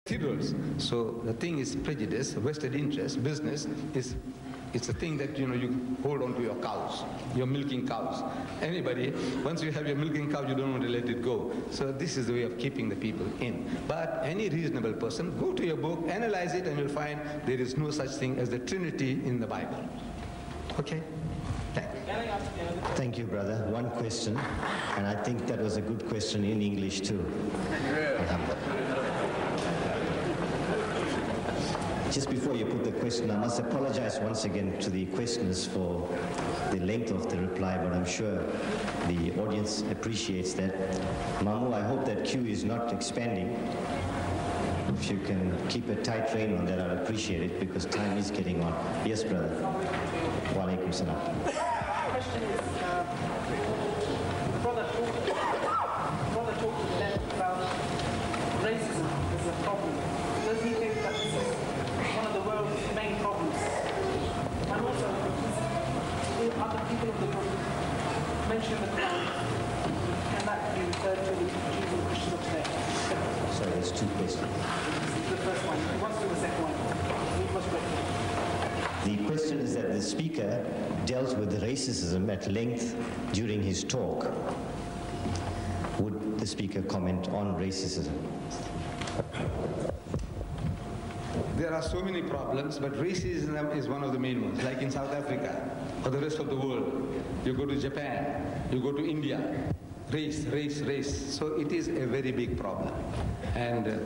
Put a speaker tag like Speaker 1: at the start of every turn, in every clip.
Speaker 1: cathedrals. So the thing is prejudice, vested interest, business is, it's a thing that, you hold on to your cows. You're milking cows. Anybody, once you have your milking cow, you don't want to let it go. So this is the way of keeping the people in. But any reasonable person, go to your book, analyze it, and you'll find there is no such thing as the Trinity in the Bible. Okay? Thank you.
Speaker 2: Thank you, brother. One question, and I think that was a good question in English too. Just before you put the question, I must apologize once again to the questioners for the length of the reply, but I'm sure the audience appreciates that. Mamu, I hope that queue is not expanding. If you can keep a tight rein on that, I'll appreciate it, because time is getting on. Yes, brother. Wa alaikum salam.
Speaker 3: The question is, brother talked to them about racism as a problem. Does he think that this is one of the world's main problems? And also, other people of the book mention the Qur'an, can that be referred to the Jews and Christians of today?
Speaker 2: Sorry, there's two questions.
Speaker 3: This is the first one. He wants to do the second one. Read what's written.
Speaker 2: The question is that the speaker dealt with racism at length during his talk. Would the speaker comment on racism?
Speaker 1: There are so many problems, but racism is one of the main ones. Like in South Africa, or the rest of the world. You go to Japan, you go to India. Race, race, race. So it is a very big problem. And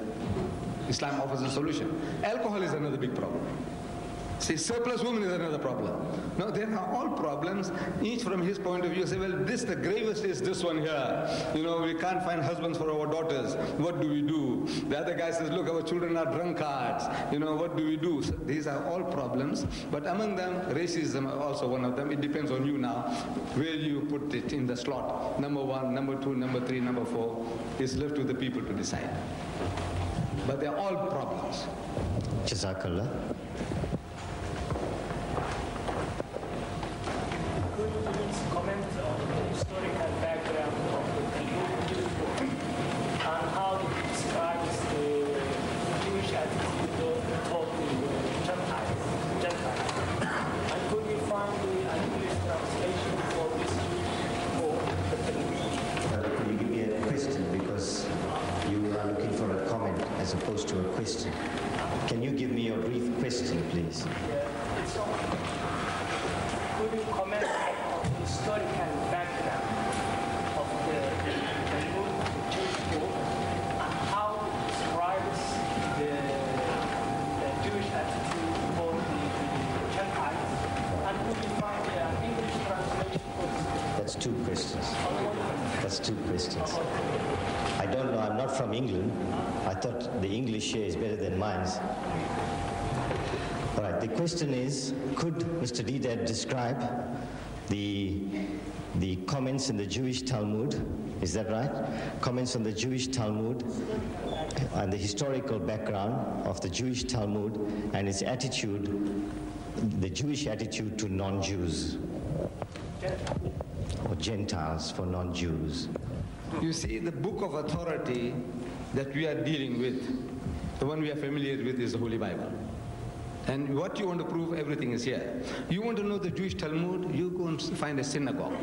Speaker 1: Islam offers a solution. Alcohol is another big problem. See, surplus women is another problem. No, there are all problems, each from his point of view. Say, well, the gravest is this one here. We can't find husbands for our daughters. What do we do? The other guy says, look, our children are drunkards. What do we do? So these are all problems. But among them, racism is also one of them. It depends on you now, where you put it in the slot. Number 1, number 2, number 3, number 4 is left to the people to decide. But they're all problems.
Speaker 2: Jazakallah.
Speaker 4: Comment on the historical background of the book and how it describes the Jewish attitude toward the Gentiles. And could you find the English translation for this Jewish book?
Speaker 2: Could you give me a question, because you are looking for a comment as opposed to a question. Can you give me a brief question, please?
Speaker 4: It's on. Could you comment on the historical background of the Jewish book and how it describes the Jewish attitude toward the Gentiles? And could you find an English translation for this book?
Speaker 2: That's two questions. That's two questions. I don't know, I'm not from England. I thought the English here is better than mine. All right, the question is, could Mr. Deedat describe the comments in the Jewish Talmud, is that right? Comments on the Jewish Talmud and the historical background of the Jewish Talmud and its attitude, the Jewish attitude to non-Jews, or Gentiles for non-Jews.
Speaker 1: You see, the book of authority that we are dealing with, the one we are familiar with, is the Holy Bible. And what you want to prove, everything is here. You want to know the Jewish Talmud, you go and find a synagogue.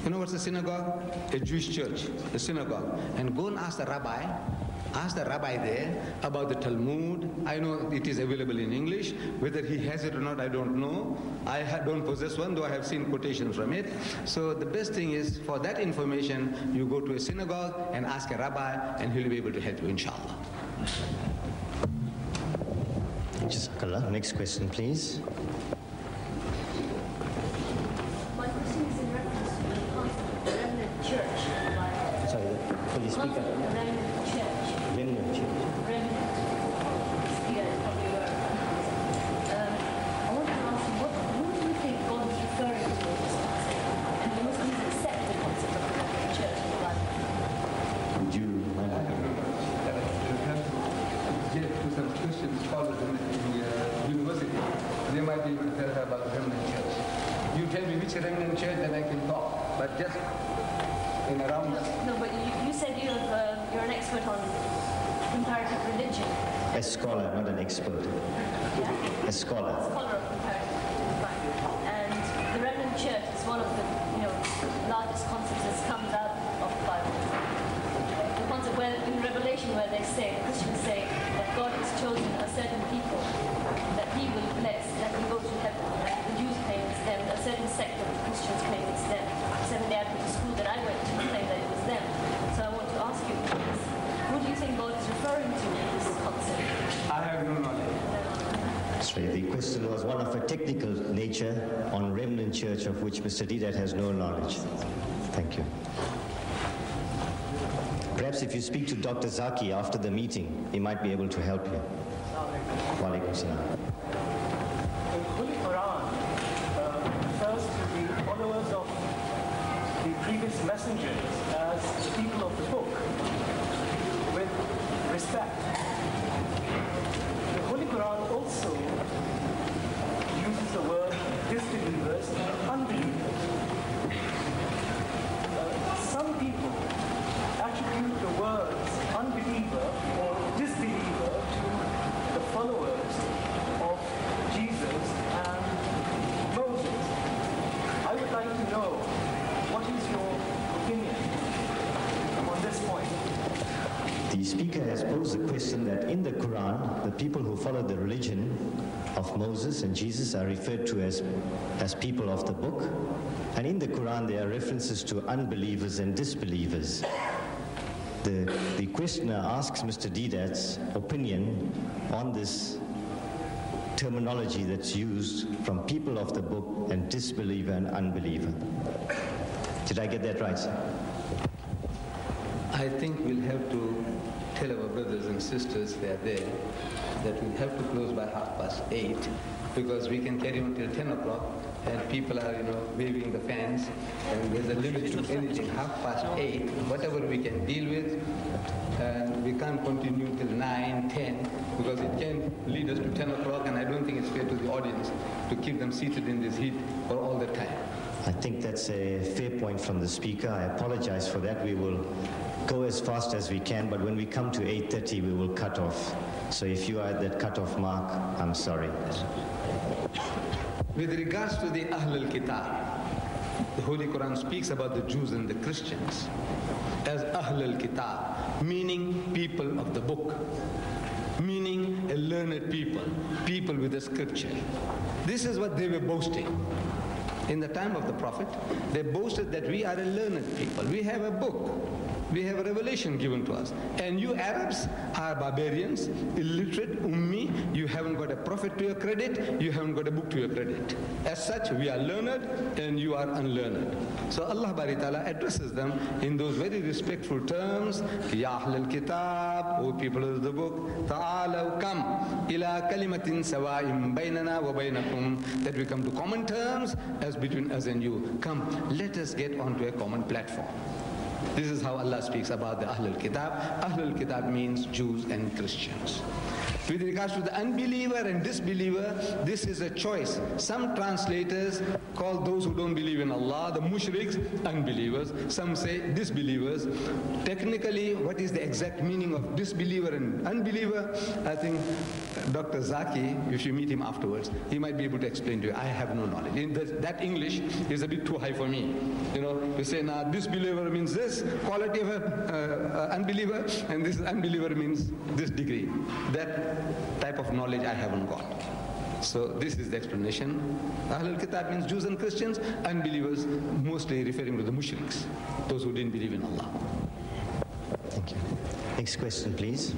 Speaker 1: You know what's a synagogue? A Jewish church, a synagogue. And go and ask the rabbi there about the Talmud. I know it is available in English. Whether he has it or not, I don't know. I don't possess one, though I have seen quotations from it. So the best thing is, for that information, you go to a synagogue and ask a rabbi, and he'll be able to help you, inshallah.
Speaker 2: Jazakallah. Next question, please.
Speaker 5: My question is in reference to the concept of the remnant church.
Speaker 2: Sorry, could you speak up?
Speaker 5: Remnant church.
Speaker 2: Remnant church.
Speaker 5: Remnant. Yeah, probably were. I want to ask you, what do you think God is referring to in this concept? And the Muslims accept the concept of the remnant church in the Bible?
Speaker 2: Would you mind?
Speaker 1: Get to some Christian scholars in the university. They might be able to tell her about the remnant church. You tell me which remnant church, then I can talk. But just in a round.
Speaker 5: No, but you said you're an expert on comparative religion.
Speaker 2: A scholar, not an expert.
Speaker 5: Yeah?
Speaker 2: A scholar.
Speaker 5: A scholar of comparative. Right. And the remnant church is one of the largest concepts that comes out of the Bible. The concept where in Revelation where they say, the Christians say that God has chosen a certain people that he will bless, that will go to heaven. And the Jews claim it's them, a certain sect of the Christians claim it's them. Seventh-day Adventist school that I went to claimed that it was them. So I want to ask you, please, what do you think God is referring to in this concept?
Speaker 1: I have no knowledge.
Speaker 2: So the question was one of a technical nature on remnant church of which Mr. Deedat has no knowledge. Thank you. Perhaps if you speak to Dr. Zaki after the meeting, he might be able to help you. Wa alaikum salam.
Speaker 4: The Holy Quran refers to the followers of the previous messengers as the people of the book with respect. The Holy Quran also uses the word disbelievers and unbelievers. Some people attribute the words unbeliever or disbeliever to the followers of Jesus and Moses. I would like to know, what is your opinion on this point?
Speaker 2: The speaker has posed the question that in the Quran, the people who follow the religion of Moses and Jesus are referred to as people of the book. And in the Quran, there are references to unbelievers and disbelievers. The questioner asks Mr. Deedat's opinion on this terminology that's used from people of the book and disbeliever and unbeliever. Did I get that right, sir?
Speaker 1: I think we'll have to tell our brothers and sisters they are there that we'll have to close by 8:30 because we can carry on till 10 o'clock and people are, waving the fans and there's a limit to anything. 8:30, whatever we can deal with, and we can't continue till 9, 10 because it can lead us to 10 o'clock and I don't think it's fair to the audience to keep them seated in this heat for all the time.
Speaker 2: I think that's a fair point from the speaker. I apologize for that. We will go as fast as we can, but when we come to 8:30, we will cut off. So if you are at that cut-off mark, I'm sorry.
Speaker 1: With regards to the Ahlul Kitab, the Holy Quran speaks about the Jews and the Christians as Ahlul Kitab, meaning people of the book, meaning a learned people, people with the scripture. This is what they were boasting. In the time of the Prophet, they boasted that we are a learned people. We have a book. We have a revelation given to us. And you Arabs are barbarians, illiterate, ummi. You haven't got a prophet to your credit. You haven't got a book to your credit. As such, we are learned and you are unlearned. So Allah Bari Ta'ala addresses them in those very respectful terms. Ya Ahlul Kitab, O people of the book, Ta'alaw come ila kalimatin sawa'im baynana wa baynakum. That we come to common terms as between us and you. Come, let us get onto a common platform. This is how Allah speaks about the Ahlul Kitab. Ahlul Kitab means Jews and Christians. With regards to the unbeliever and disbeliever, this is a choice. Some translators call those who don't believe in Allah, the mushriks, unbelievers. Some say disbelievers. Technically, what is the exact meaning of disbeliever and unbeliever? I think Dr. Zaki, if you meet him afterwards, he might be able to explain to you. I have no knowledge. That English is a bit too high for me. You say, now disbeliever means this quality of an unbeliever, and this unbeliever means this degree. That type of knowledge I haven't got. So this is the explanation. Ahlul Kitab means Jews and Christians, unbelievers mostly referring to the mushriks, those who didn't believe in Allah.
Speaker 2: Thank you. Next question, please.